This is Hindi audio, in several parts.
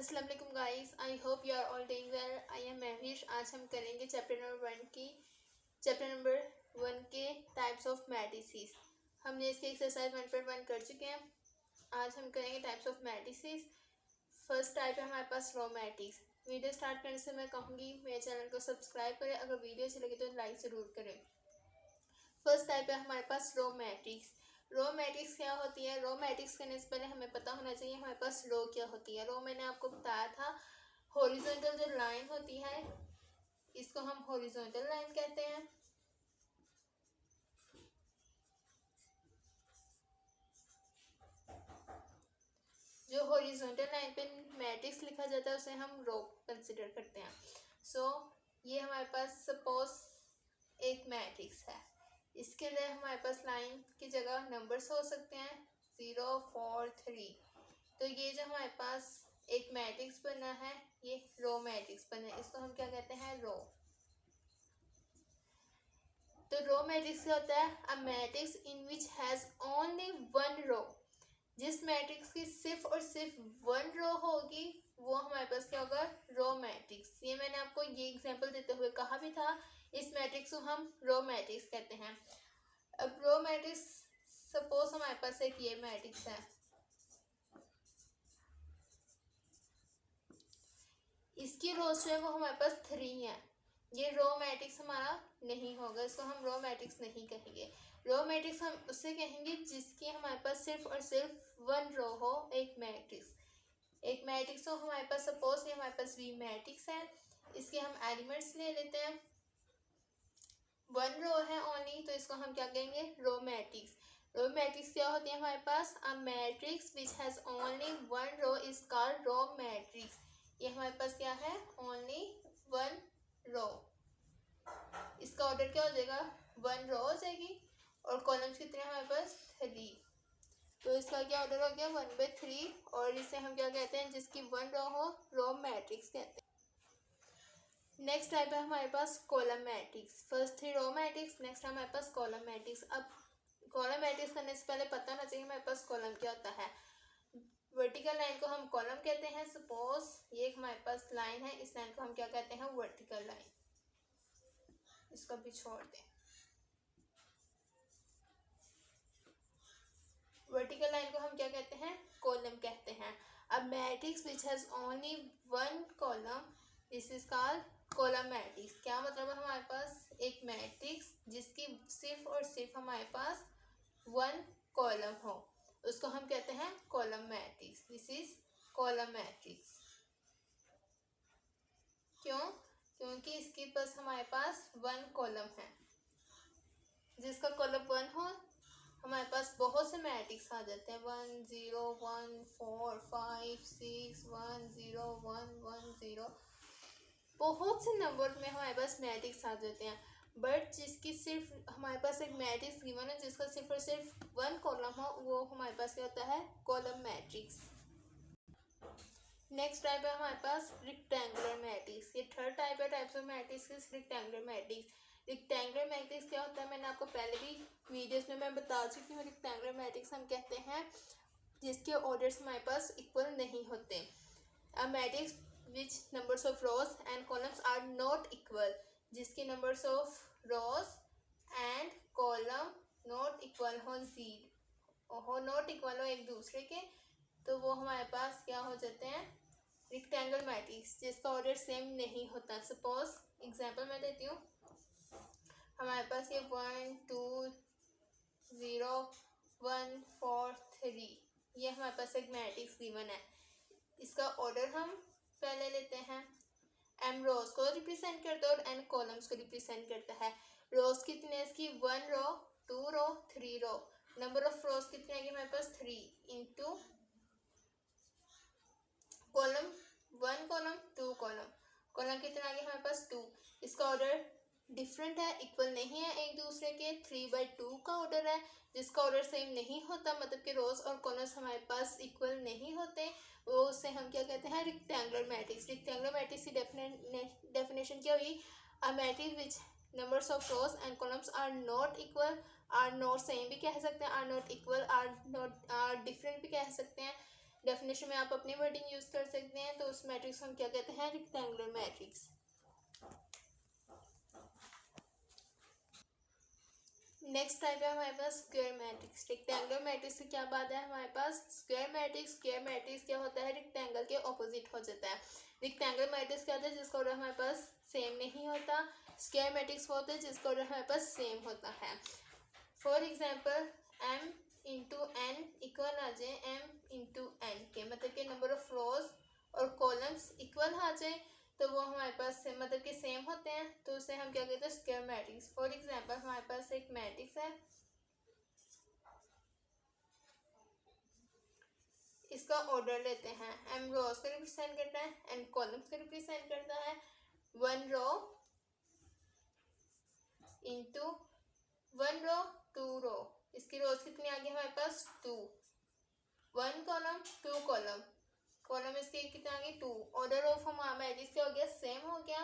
अस्सलाम वालेकुम guys, I hope you are all doing well. I am Mahvish. आज हम करेंगे चैप्टर नंबर 1 के टाइप्स ऑफ मैट्रिसेस। हमने इसके एक्सरसाइज 1.1 कर चुके हैं। आज हम करेंगे types of matrices. First type है हमारे पास रो मैट्रिक्स। वीडियो स्टार्ट करने से मैं कहूँगी मेरे चैनल को सब्सक्राइब करें, अगर वीडियो अच्छी लगे तो लाइक ज़रूर करें। फर्स्ट टाइप है हमारे पास रो मैट्रिक्स। रो मैट्रिक्स क्या होती है? रो मैट्रिक्स करने से पहले हमें पता होना चाहिए हमारे पास रो क्या होती है। रो मैंने आपको बताया था, हॉरिजॉन्टल जो लाइन होती है इसको हम हॉरिजॉन्टल लाइन कहते हैं। जो हॉरिजॉन्टल लाइन पे मैट्रिक्स लिखा जाता है उसे हम रो कंसिडर करते हैं। सो ये हमारे पास सपोज एक मैट्रिक्स है, इसके अंदर हमारे पास लाइन की जगह नंबर्स हो सकते हैं 0, 4, 3। तो ये जो हमारे पास एक मैट्रिक्स बना है ये रो मैट्रिक्स बना है, इसको हम क्या कहते हैं? रो। तो रो मैट्रिक्स क्या होता है? A matrix in which has only one row. जिस मैट्रिक्स की सिर्फ और सिर्फ वन रो होगी वो हमारे पास क्या होगा? Row matrix. ये मैंने आपको ये एग्जांपल देते हुए कहा भी था, इस मैट्रिक्स को हम रो मैट्रिक्स कहते हैं। अब रो मैट्रिक्स सपोज हमारे पास एक ये मैट्रिक्स है, इसकी रोज जो है वो हमारे पास 3 है। ये रो मैट्रिक्स हमारा नहीं होगा, इसको हम रो मैट्रिक्स नहीं कहेंगे। रो मैट्रिक्स हम उससे कहेंगे जिसकी हमारे पास सिर्फ और सिर्फ वन रो हो। एक मैट्रिक्स हो हमारे पास, सपोज ये हमारे पास वी मैट्रिक्स है, इसके हम एलिमेंट्स ले लेते हैं, वन रो है ओनली, तो इसको हम क्या कहेंगे? Row matrix. रो मैट्रिक्स क्या होती है हमारे पास? A matrix which has only one row is called row matrix. ये हमारे पास क्या है? Only one row. इसका ऑर्डर क्या हो जाएगा? वन रो हो जाएगी। और कॉलम्स कितने हमारे पास? 3। तो इसका क्या ऑर्डर हो गया? 1/3। और इसे हम क्या कहते हैं? जिसकी वन रो हो, रो मैट्रिक्स कहते हैं। नेक्स्ट टाइप है हमारे पास column matrix. First 3 row matrix, next है हमारे पास कॉलम मैट्रिक्स। अब कॉलम मैट्रिक्स करने से पहले पता होना चाहिए हमारे पास कॉलम क्या होता है। वर्टिकल लाइन को हम कॉलम कहते हैं। सपोज ये हमारे पास लाइन है, इस लाइन को हम क्या कहते हैं? Vertical line. इसको भी छोड़ दें। वर्टिकल लाइन को हम क्या कहते हैं? कॉलम कहते हैं। अब matrix which has only one column, this is called column matrix. क्या मतलब है? हमारे पास एक मैट्रिक्स जिसकी सिर्फ और सिर्फ हमारे पास वन कॉलम हो, उसको हम कहते हैं column matrix. This is column matrix. क्यों? क्योंकि इसके पास हमारे पास वन कॉलम है। जिसका कॉलम वन हो हमारे पास बहुत से मैट्रिक्स आ जाते हैं, 1 0 1 4 5 6 1 0 1 1 0। बहुत से नंबर में हमारे पास मैट्रिक्स आ जाते हैं। बट जिसकी सिर्फ हमारे पास एक मैट्रिक्स गिवन है जिसका सिर्फ और सिर्फ वन कॉलम हो, वो हमारे पास क्या होता है? Column matrix. नेक्स्ट टाइप है हमारे पास रेक्टेंगुलर मैट्रिक्स। ये थर्ड टाइप है types of matrix, rectangular matrix. Rectangular matrix क्या होता है? मैंने आपको पहले भी वीडियोस में मैं बता चुकी हूँ। रेक्टेंगुलर मैट्रिक्स हम कहते हैं जिसके ऑर्डर्स हमारे पास इक्वल नहीं होते। A matrix which numbers of rows and columns are not equal, जिसके numbers of rows and column not equal हो, नॉट इक्वल हो एक दूसरे के, तो वो हमारे पास क्या हो जाते हैं? रेक्टेंगल मैट्रिक्स, जिसका ऑर्डर सेम नहीं होता। सपोज एग्जांपल मैं देती हूँ, हमारे पास ये 1 2 0 1 4 3, ये हमारे पास एक मैट्रिक्स गिवन है। इसका ऑर्डर हम पहले लेते हैं। एम रोज को रिप्रेजेंट करता है और एन कॉलम्स को रिप्रेजेंट करता है। रोज कितने हैं इसकी? 1 रो 2 रो 3 रो। नंबर ऑफ रोज कितने आएंगे हमारे पास? 3 into column 1 column 2 column. Column कितना आ गया हमारे पास? 2। इसका ऑर्डर डिफरेंट है, इक्वल नहीं है एक दूसरे के। 3/2 का ऑर्डर है, जिसका ऑर्डर सेम नहीं होता, मतलब कि रोज और कॉलम्स हमारे पास इक्वल नहीं होते, वो उससे हम क्या कहते हैं? Rectangular matrix. रेक्टेंगुलर मैट्रिक्स की डेफिनेशन क्या हुई? A matrix which numbers of rows and columns are not equal, are not same भी कह सकते हैं, are not equal, are different भी कह सकते हैं। डेफिनेशन में आप अपनी वर्डिंग यूज़ कर सकते हैं। तो उस मैट्रिक्स को हम क्या कहते हैं, रेक्टेंगुलर मैट्रिक्स। नेक्स्ट टाइप है हमारे पास स्क्वायर मैट्रिक्स। रेक्टेंगुलर मैट्रिक्स से क्या बात है हमारे पास, स्क्वायर मैट्रिक्स। स्क्वायर मैट्रिक्स क्या होता है, रेक्टेंगल के ऑपोजिट हो जाता है। रेक्टेंगुलर मैट्रिक्स क्या होता है, जिसका ऑर्डर हमारे पास सेम नहीं होता। स्क्वायर मैट्रिक्स होता है जिसका ऑर्डर हमारे पास सेम होता है। For example m into n equal आ जाए m इंटू एन के, मतलब कि नंबर ऑफ रोज और कॉलम्स इक्वल आ जाए, तो वो हमारे पास मतलब कि सेम होते हैं, तो उसे हम क्या कहते हैं, स्क्वायर मैट्रिक्स। फॉर एग्जांपल हमारे पास एक मैट्रिक्स है, इसका ऑर्डर लेते हैं, m रोज को रिप्रेजेंट करता है, n कॉलम्स को रिप्रेजेंट करता है। 1 रो इंटू 1 रो 2 रो, इसकी रोज कितनी आ गई हमारे पास 2। 1 कॉलम 2 कॉलम, कॉलम इसके कितना आ गई 2। ऑर्डर ऑफ हमारा मैट्रिक्स क्या हो गया, सेम हो गया।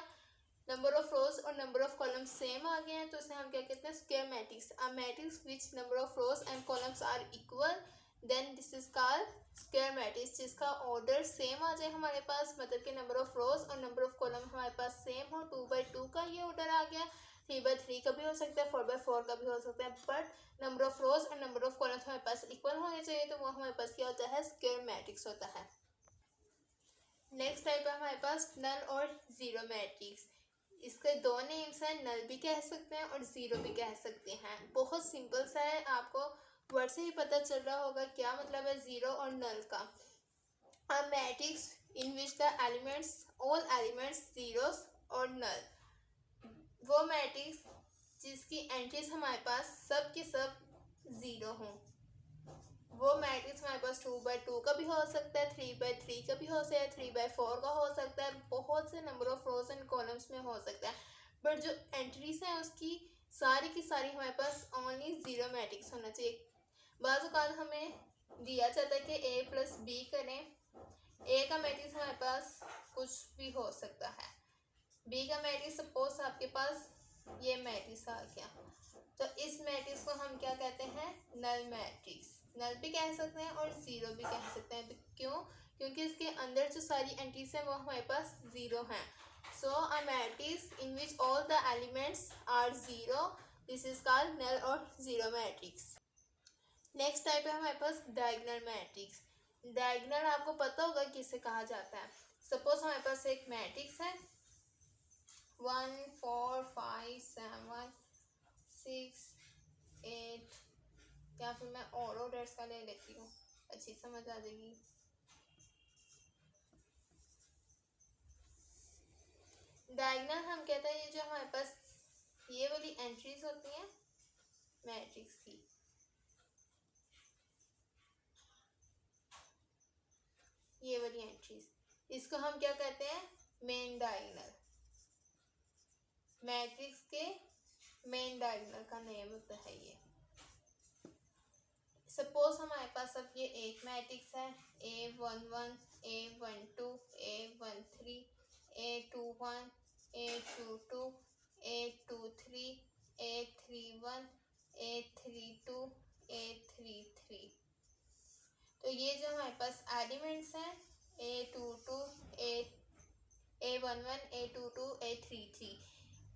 नंबर ऑफ रोज और नंबर ऑफ कॉलम्स सेम आ गए हैं, तो उसे हम क्या कहते हैं, square matrix. A matrix which number of rows and columns are equal, then this is called square matrix. जिसका ऑर्डर सेम आ जाए हमारे पास, मतलब कि नंबर ऑफ रोज और नंबर ऑफ कॉलम हमारे पास सेम हो। 2/2 का ये ऑर्डर आ गया, 3/3 का भी हो सकता है, 4/4 का भी हो सकता है, बट नंबर ऑफ रोज और नंबर ऑफ कॉलम्स हमारे पास इक्वल होने चाहिए, तो वो हमारे पास क्या होता है, स्क्वायर मैट्रिक्स होता है। नेक्स्ट टाइप है हमारे पास नल और जीरो मैट्रिक्स। इसके दो नेम्स हैं, नल भी कह सकते हैं और जीरो भी कह सकते हैं। बहुत सिंपल सा है, आपको वर्ड से ही पता चल रहा होगा क्या मतलब है जीरो और नल का। अ matrix in which the elements all elements zeros और नल, वो मैट्रिक्स जिसकी एंट्रीज हमारे पास सब के सब जीरो हों। वो मैट्रिक्स हमारे पास 2/2 का भी हो सकता है, 3/3 का भी हो सकता है, 3/4 का हो सकता है, बहुत से number of rows and columns में हो सकता है, बट जो एंट्रीज हैं उसकी सारी की सारी हमारे पास ओनली जीरो मैट्रिक्स होना चाहिए। बाज़ औक़ात हमें दिया जाता है कि a + b करें, a का मैट्रिक्स हमारे पास कुछ भी हो सकता है, b का मैट्रिक्स सपोज आपके पास ये मैट्रिक्स आ गया, तो इस मैट्रिक्स को हम क्या कहते हैं, नल मैट्रिक्स। नल भी कह सकते हैं और जीरो भी कह सकते हैं। क्यों, क्योंकि इसके अंदर जो सारी एंट्रीज हैं वो हमारे पास जीरो हैं। So a matrix in which all the elements are zero, this is called null और जीरो मैट्रिक्स। नेक्स्ट टाइप है हमारे पास डायगोनल मैट्रिक्स। डायगोनल आपको पता होगा किसे कहा जाता है। सपोज हमारे पास एक मैट्रिक्स है 1 4 5 7 6 8, या फिर मैं और ऑर्डर्स का ले लेती हूँ, अच्छी समझ आ जाएगी। डायगोनल हम कहते हैं ये जो हमारे पास ये वाली एंट्रीज होती हैं मैट्रिक्स की, ये वाली एंट्रीज, इसको हम क्या कहते हैं, मेन डायगोनल। मैट्रिक्स के मेन डायगोनल का नेम होता है ये। सपोज हमारे पास अब ये एक मैट्रिक्स है A11 A12 A13 A21 A22 A23 A31 A32 A33। तो ये जो हमारे पास एलिमेंट्स हैं A22 A11 A22 A33,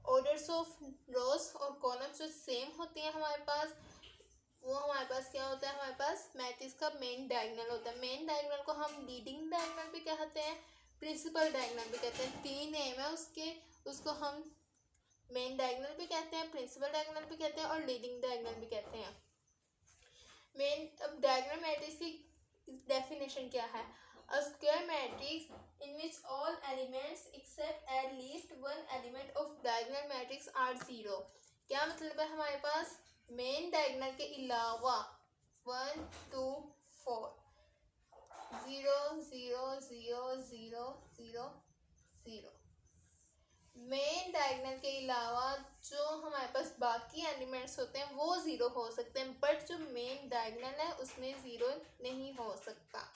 orders of rows और कॉलम्स जो सेम होती हैं हमारे पास, वो हमारे पास क्या होता है, हमारे पास मैट्रिक्स का मेन डायगोनल होता है। मेन डायगोनल को हम लीडिंग डायगोनल भी कहते हैं, प्रिंसिपल डायगोनल भी कहते हैं, 3 नेम है उसके, उसको हम मेन डायगोनल भी कहते हैं, प्रिंसिपल डायगोनल भी कहते हैं और लीडिंग डायगोनल भी कहते हैं। मेन अब डायगोनल मैट्रिक्स की डेफिनेशन क्या है, a square matrix in which all elements except at least one element of diagonal matrix are zero। क्या मतलब है, हमारे पास मेन डायगोनल के अलावा 1 2 4 0 0 0 0 0 0, मेन डायगोनल के अलावा जो हमारे पास बाकी एलिमेंट्स होते हैं वो जीरो हो सकते हैं, बट जो मेन डायगोनल है उसमें जीरो नहीं हो सकता।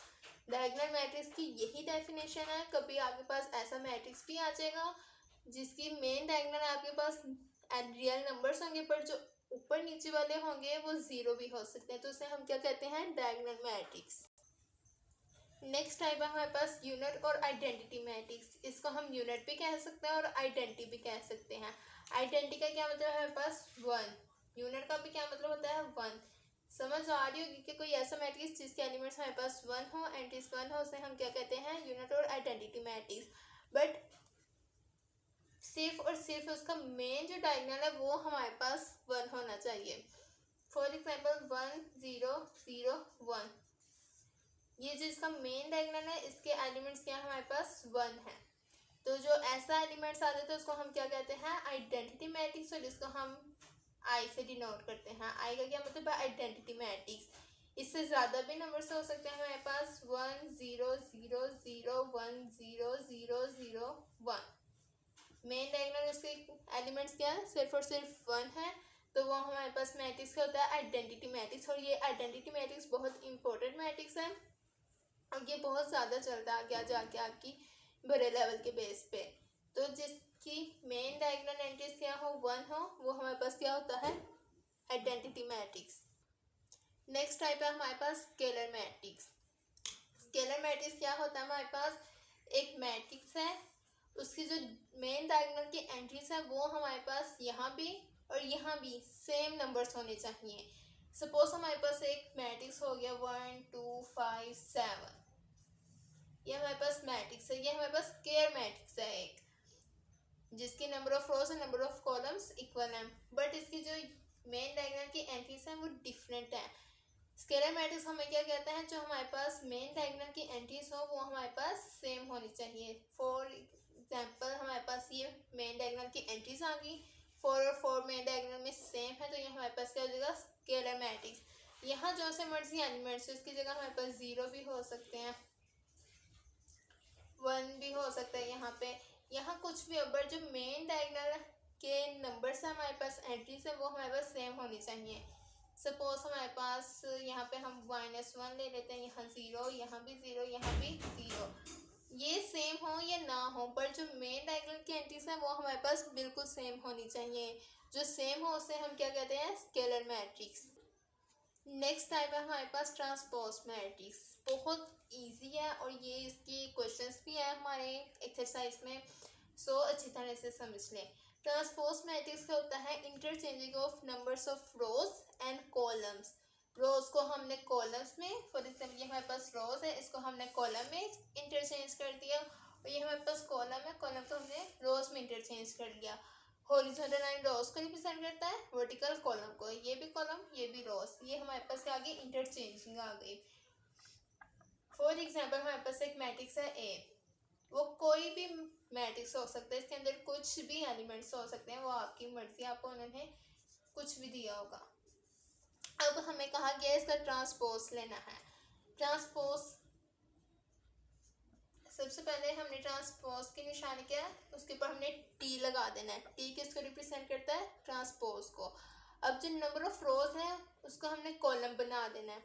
डायगोनल मैट्रिक्स की यही डेफिनेशन है। कभी आपके पास ऐसा मैट्रिक्स भी आ जाएगा जिसकी मेन डायगोनल आपके पास रियल नंबर्स होंगे, पर जो ऊपर नीचे वाले होंगे वो जीरो भी हो सकते हैं, तो उसे हम क्या कहते हैं, डायगोनल मैट्रिक्स। नेक्स्ट टाइप है हमारे पास यूनिट और आइडेंटिटी मैट्रिक्स। इसको हम यूनिट भी कह सकते हैं और आइडेंटिटी भी कह सकते हैं। आइडेंटिटी का क्या मतलब है हमारे पास 1, यूनिट का भी क्या मतलब होता है 1। समझ आ रही होगी कि कोई ऐसा मैट्रिक्स जिसके एलिमेंट्स हमारे पास 1 हो, एंट्रीज 1 हो, उसे हम क्या कहते हैं यूनिट और आइडेंटिटी मैट्रिक्स। बट सिर्फ और सिर्फ उसका मेन जो डायगोनल है वो हमारे पास 1 होना चाहिए। फॉर एग्जाम्पल 1 0 0 1, ये जिसका मेन डायगोनल है इसके एलिमेंट्स क्या हमारे पास 1 है। तो जो ऐसा एलिमेंट्स आ जाता है उसको हम क्या कहते हैं आइडेंटिटी मैट्रिक्स, और जिसको हम आई से डिनोट करते हैं। आई का क्या मतलब है आइडेंटिटी मैट्रिक्स। इससे ज़्यादा भी नंबर्स हो सकते हैं हमारे पास 1 0 0 0 1 0 0 0 1। मेन डायगोनल उसके एलिमेंट्स क्या है सिर्फ और सिर्फ 1 है, तो वो हमारे पास मैट्रिक्स क्या होता है आइडेंटिटी मैट्रिक्स। और ये आइडेंटिटी मैट्रिक्स बहुत इंपॉर्टेंट मैट्रिक्स है और ये बहुत ज़्यादा चलता है आगे जाके आपकी बड़े लेवल के बेस पे। तो जिसकी मेन डायगोनल एंट्रीज क्या हो 1 हो, वो हमारे पास क्या होता है आइडेंटिटी मैट्रिक्स। नेक्स्ट टाइप है हमारे पास स्केलर मैट्रिक्स। स्केलर मैट्रिक्स क्या होता है हमारे पास एक मैट्रिक्स है, उसकी जो मेन डायगोनल की एंट्रीज है वो हमारे पास यहाँ भी और यहाँ भी सेम नंबर्स होने चाहिए। सपोज हमारे पास एक मैट्रिक्स हो गया 1 2 5 7, ये हमारे पास मैट्रिक्स है। ये हमारे पास स्केलर मैट्रिक्स है एक, जिसकी नंबर ऑफ रोज और नंबर ऑफ कॉलम्स इक्वल हैं, बट इसकी जो मेन डायगोनल की एंट्रीज हैं वो डिफरेंट है। स्केलर मैट्रिक्स हमें क्या कहते हैं जो हमारे पास मेन डायगोनल की एंट्रीज हो वो हमारे पास सेम होनी चाहिए। फॉर एग्जांपल हमारे पास ये मेन डायगोनल की एंट्रीज आ गई 4 और 4 मेन डायगोनल में सेम है, तो ये हमारे पास क्या हो जाएगा स्केलर मैट्रिक्स। यहाँ जो से मर्जी एलिमेंट्स है इसकी जगह हमारे पास 0 भी हो सकते हैं, 1 भी हो सकता है यहाँ कुछ भी हो, बट जो मेन डायगोनल के नंबर्स है हमारे पास एंट्रीज है वो हमारे पास सेम होनी चाहिए। सपोज हमारे पास यहाँ पे हम -1 ले लेते हैं, यहाँ 0, यहाँ भी 0, यहाँ भी 0, ये सेम हो या ना हो, पर जो मेन डायगोनल की एंट्रीज है वो हमारे पास बिल्कुल सेम होनी चाहिए। जो सेम हो उसे हम क्या कहते हैं स्केलर मैट्रिक्स। नेक्स्ट टाइप है हमारे पास ट्रांसपोज मैट्रिक्स। बहुत इजी है और ये इसकी क्वेश्चंस भी है हमारे एक्सरसाइज में, सो अच्छी तरह से समझ लें। ट्रांसपोज मैट्रिक्स क्या होता है interchanging of numbers of rows and columns. Rows को हमने कॉलम्स में, फॉर एग्जाम्पल ये हमारे पास रोज है, इसको हमने कॉलम में इंटरचेंज कर दिया, और ये हमारे पास कॉलम है, कॉलम को हमने रोज में इंटरचेंज कर लिया। हॉरिजॉन्टल लाइन रोज को रिप्रेजेंट करता है, वर्टिकल कॉलम को, ये भी कॉलम ये भी रोज, ये हमारे पास आगे इंटरचेंजिंग आ गई। फॉर एग्जांपल हमारे पास एक मैट्रिक्स है ए, वो कोई भी मैट्रिक्स हो सकता है, इसके अंदर कुछ भी एलिमेंट्स हो सकते हैं, वो आपकी मर्जी, आपको उन्होंने कुछ भी दिया होगा। अब हमें कहा गया है इसका ट्रांसपोज लेना है। ट्रांसपोज सबसे पहले हमने ट्रांसपोज के निशान क्या है उसके ऊपर हमने टी लगा देना है। टी किसको रिप्रेजेंट करता है ट्रांसपोज को। अब जो नंबर ऑफ रोज है उसको हमने कॉलम बना देना है।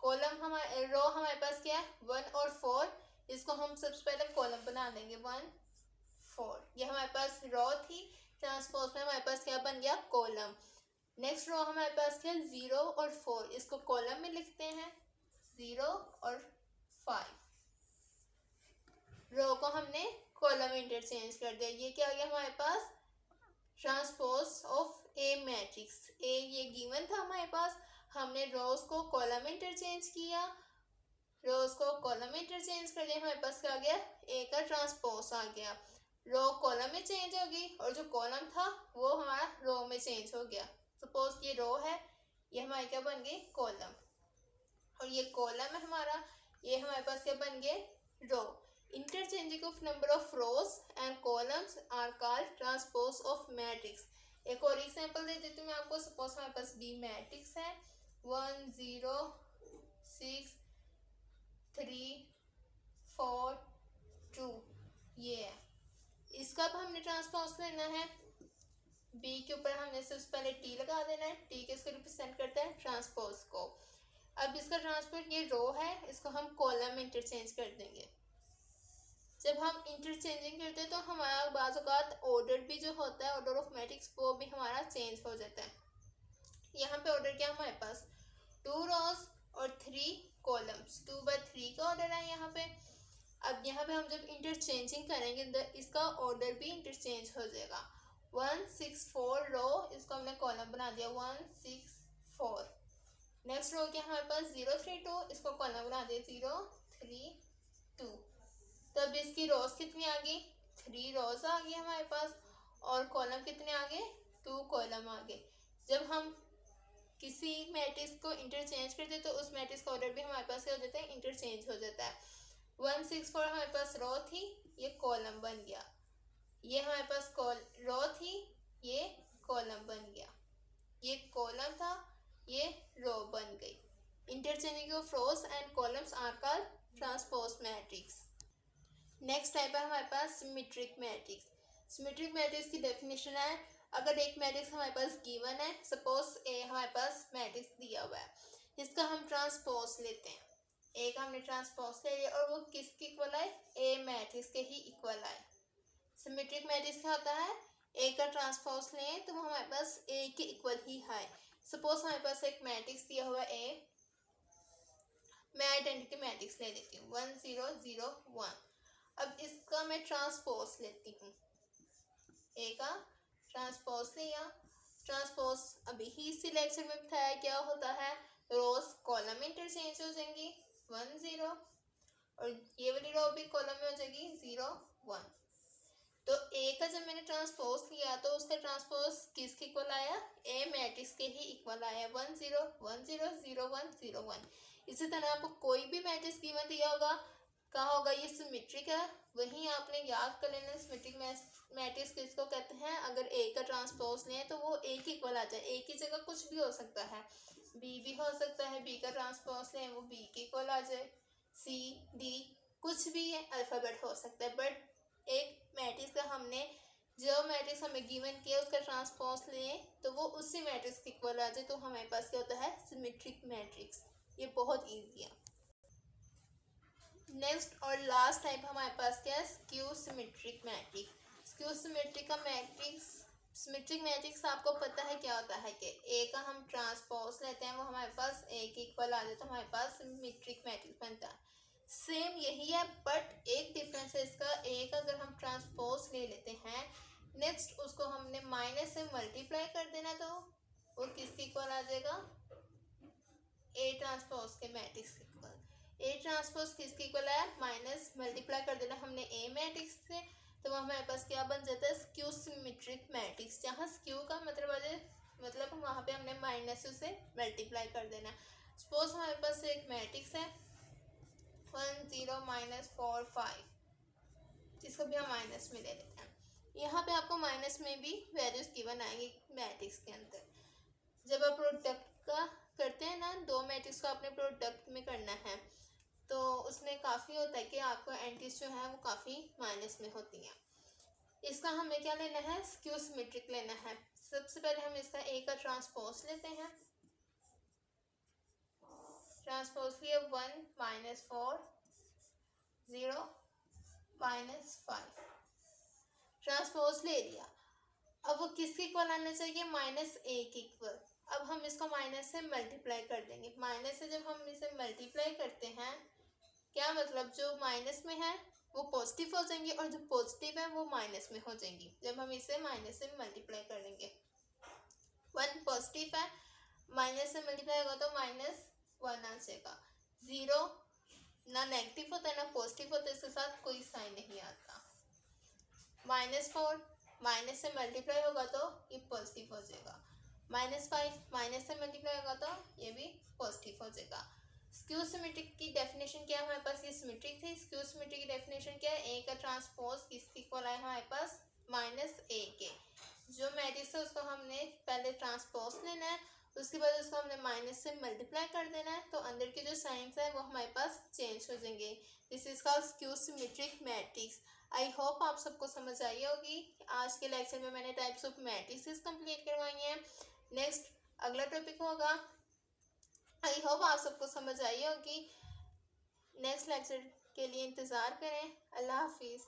कॉलम हमारे रो हमारे पास क्या है 1 और 4, इसको हम सबसे पहले कॉलम बना देंगे 1 4, ये हमारे पास रो थी, ट्रांसपोज में हमारे पास क्या बन गया कॉलम। नेक्स्ट रो हमारे पास क्या 0 और 4, इसको कॉलम में लिखते हैं 0 और 5, रो को हमने कॉलम इंटरचेंज कर दिया। ये क्या आ गया हमारे पास ट्रांसपोज ऑफ ए मैट्रिक्स। ए ये गिवन था हमारे पास, हमने रोज को कॉलम इंटरचेंज किया, रोज को कॉलम इंटरचेंज कर दिया, हमारे पास क्या आ गया ए का ट्रांसपोज आ गया। रो कॉलम में चेंज हो गई और जो कॉलम था वो हमारा रो में चेंज हो गया। सपोज ये रो है, ये हमारे क्या बन गई कॉलम, और ये कॉलम है हमारा, ये हमारे पास क्या बन गए रो। Interchanging of number of rows and columns are called transpose of matrix। एक और एग्जांपल दे देती हूँ मैं आपको। सपोज हमारे पास बी मैट्रिक्स है 1 0 6 3 4 2, ये है, इसका अब हमने ट्रांसपोज करना है। बी के ऊपर हमने सबसे पहले टी लगा देना है, टी किसको रिप्रेजेंट करता है ट्रांसपोज को। अब इसका ट्रांसपोज ये रो है, इसको हम कॉलम में इंटरचेंज कर देंगे। जब हम इंटरचेंजिंग करते हैं तो हमारा बाज़ औक़ात ऑर्डर भी जो होता है ऑर्डर ऑफ मैट्रिक्स वो भी हमारा चेंज हो जाता है। यहाँ पे ऑर्डर क्या हमारे पास 2 रोज और 3 कॉलम्स 2/3 का ऑर्डर है यहाँ पे। अब यहाँ पे हम जब इंटरचेंजिंग करेंगे तो इसका ऑर्डर भी इंटरचेंज हो जाएगा। 164 रो, इसको हमने कॉलम बना दिया 164। नेक्स्ट रो क्या हमारे पास 032, इसको कॉलम बना दिया 032। तो अब इसकी रोज कितनी आ गई, 3 रोज आ गई हमारे पास, और कॉलम कितने आ गए, 2 कॉलम आ गए। जब हम किसी मैट्रिक्स को इंटरचेंज करते हैं तो उस मैट्रिक्स का ऑर्डर भी हमारे पास क्या हो जाता है, इंटरचेंज हो जाता है। 164 हमारे पास रो थी, ये कॉलम बन गया। ये हमारे पास रो थी, ये कॉलम बन गया। ये कॉलम था, ये रो बन गई। Interchanging of rows and columns are called transpose matrix. Next type है हमारे पास सिमेट्रिक मैट्रिक्स। सिमेट्रिक मैट्रिक्स की डेफिनेशन है, अगर एक मैट्रिक्स हमारे पास गिवन है, सपोज ए हमारे पास मैट्रिक्स दिया हुआ है, इसका हम ट्रांसपोज लेते हैं, ए का हमने ट्रांसपोज ले लिया और वो किसके इक्वल आए, ए मैट्रिक्स के ही इक्वल आए। सिमेट्रिक मैट्रिक्स क्या होता है, ए का ट्रांसपोज लें तो वो हमारे पास ए के इक्वल ही है। सपोज हमारे पास एक मैट्रिक्स दिया हुआ है ए, मैं आइडेंटिटी मैट्रिक्स ले लेती हूँ 1 0 0 1। अब इसका मैं ट्रांसपोज लेती हूँ, ए का ट्रांसपोज लिया। ट्रांसपोज अभी ही इसी लेक्चर में बताया क्या होता है, रोज कॉलम इंटरचेंज हो जाएंगी 1 0, और ये वाली रो भी कॉलम में हो जाएगी 0 1। तो ए का जब मैंने ट्रांसपोज लिया तो उसका ट्रांसपोज किसके इक्वल आया, ए मैट्रिक्स के ही इक्वल आया 1 0 1 0 0 1 0 1। इसी तरह आपको कोई भी मैट्रिक्स गिवन दिया होगा, कहा होगा ये सिमेट्रिक है, वहीं आपने याद कर लेना सिमेट्रिक मैट्रिक्स किसको कहते हैं। अगर ए का ट्रांसपोज लें तो वो ए के इक्वल आ जाए, ए की जगह कुछ भी हो सकता है, बी भी हो सकता है, बी का ट्रांसपोज लें वो बी के इक्वल आ जाए, सी डी कुछ भी है, अल्फ़ाबेट हो सकता है। बट एक मैट्रिक्स का हमने जो मैट्रिक्स हमें गिवन किया उसका ट्रांसपोज लें तो वो उसी मैट्रिक्स के इक्वल आ जाए, तो हमारे पास क्या होता है, सिमेट्रिक मैट्रिक्स। ये बहुत ईजी है। नेक्स्ट और लास्ट टाइप हमारे पास क्या है, skew symmetric matrix. Skew symmetric का मैट्रिक्स, सिमेट्रिक मैट्रिक्स आपको पता है क्या होता है कि ए का हम ट्रांसपोज लेते हैं वो हमारे पास ए के इक्वल आ जाए तो हमारे पास सिमेट्रिक मैट्रिक्स बनता है। सेम यही है, बट एक डिफरेंस है इसका, ए का अगर हम ट्रांसपोज ले लेते हैं, नेक्स्ट उसको हमने माइनस से मल्टीप्लाई कर देना तो वो किसके इक्वल आ जाएगा, ए ट्रांसपोज के मैट्रिक्स के इक्वल। ए ट्रांसपोज किसके इक्वल है, माइनस मल्टीप्लाई कर देना हमने ए मैट्रिक्स से तो हमारे पास क्या बन जाता है, स्क्यू सिमेट्रिक मैट्रिक्स। जहाँ स्क्यू का मतलब आ जाए, मतलब वहाँ पे हमने माइनस से मल्टीप्लाई कर देना। सपोज हमारे पास एक मैट्रिक्स है 1 0 -4 5, जिसको भी हम माइनस में ले लेते हैं। यहाँ पे आपको माइनस में भी वैल्यूज गिवन आएंगी मैट्रिक्स के अंदर। जब आप प्रोडक्ट का करते हैं ना, दो मैट्रिक्स को आपने प्रोडक्ट में करना है तो उसमें काफ़ी होता है कि आपको एंटीज जो है वो काफ़ी माइनस में होती हैं। इसका हमें क्या लेना है, स्क्यू सिमेट्रिक लेना है। सबसे पहले हम इसका ए का ट्रांसपोज लेते हैं, ट्रांसपोज लिया 1 -4 0 -5, ट्रांसपोज ले लिया। अब वो किसके इक्वल आना चाहिए, माइनस ए के इक्वल। अब हम इसको माइनस से मल्टीप्लाई कर देंगे। माइनस से जब हम इसे मल्टीप्लाई करते हैं, क्या मतलब जो माइनस में है वो पॉजिटिव हो जाएंगी और जो पॉजिटिव है वो माइनस में हो जाएंगी जब हम इसे माइनस से मल्टीप्लाई कर देंगे। 1 पॉजिटिव है, माइनस से मल्टीप्लाई होगा तो -1 आ जाएगा। 0 ना नेगेटिव होता है ना पॉजिटिव होता है, इसके साथ कोई साइन नहीं आता। -4 माइनस से मल्टीप्लाई होगा तो ये पॉजिटिव हो जाएगा। -5 माइनस से मल्टीप्लाई होगा तो ये भी पॉजिटिव हो जाएगा। स्क्यू सिमेट्रिक की डेफिनेशन क्या है हमारे पास, ये सिमेट्रिक थी। स्क्यू सिमेट्रिक की डेफिनेशन क्या है, ए का ट्रांसपोज किसके इक्वल आया हमारे पास, -a के। जो मैट्रिक्स है उसको हमने पहले ट्रांसपोज लेना है, उसके बाद उसको हमने माइनस से मल्टीप्लाई कर देना है, तो अंदर के जो साइंस है वो हमारे पास चेंज हो जाएंगे। This is called skew symmetric matrix. I hope आप सबको समझ आई होगी। आज के लेक्चर में मैंने टाइप्स ऑफ मैट्रिक्स कंप्लीट करवाई हैं। नेक्स्ट अगला टॉपिक होगा, आई होप आप सबको समझ आई होगी। नेक्स्ट लेक्चर के लिए इंतज़ार करें। अल्लाह हाफिज़।